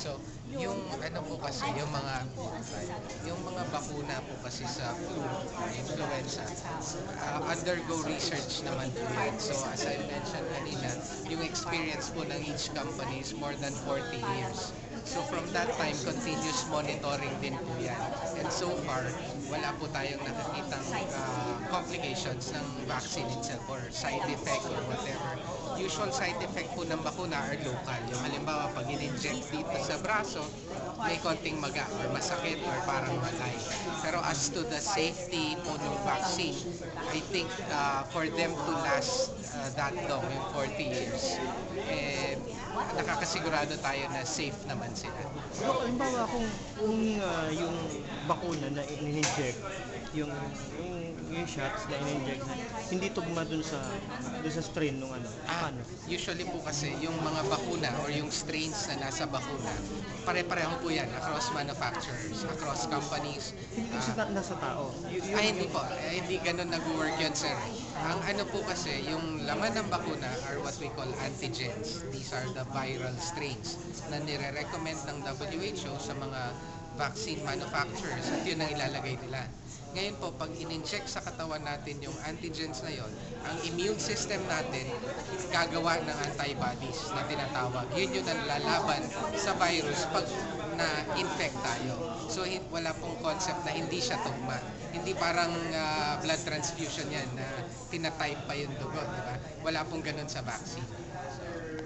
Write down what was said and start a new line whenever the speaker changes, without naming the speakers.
So, yung ano po kasi, yung mga bakuna po kasi sa flu, influenza, undergo research naman po yan. So, as I mentioned kanina, yung experience po ng each company is more than 40 years. So from that time, continuous monitoring din po yan. And so far, wala po tayong nakikitang complications ng vaccine itself or side effect or whatever. Usual side effect po ng bakuna are local. Yung halimbawa, pag in-inject dito sa braso, may konting maga or masakit or parang malay. Pero as to the safety po ng vaccine, I think for them to last that long, yung 40 years, eh, nakakasigurado tayo na safe naman sila.
So, halimbawa kung yung bakuna na in-inject, yung shots na in-inject na hindi tugma dun sa strain nung ano. Paano?
Usually po kasi yung mga bakuna or yung strains na nasa bakuna, pare-pareho po yan across manufacturers, across companies.
Hindi nasa tao.
Hindi po. Hindi ganun nag-work yun, sir. Ang ano po kasi, yung laman ng bakuna are what we call antigens. These are the viral strains na nire-recommend ng WHO sa mga vaccine manufacturers at yun ang ilalagay nila. Ngayon po, pag in-inject sa katawan natin yung antigens na yon, ang immune system natin gagawa ng antibodies na tinatawag. Yun yung nalalaban sa virus pag na-infect tayo. So wala pong concept na hindi siya tugma. Hindi parang blood transfusion yan na tinatype pa yung dugo, di ba? Wala pong ganun sa vaccine.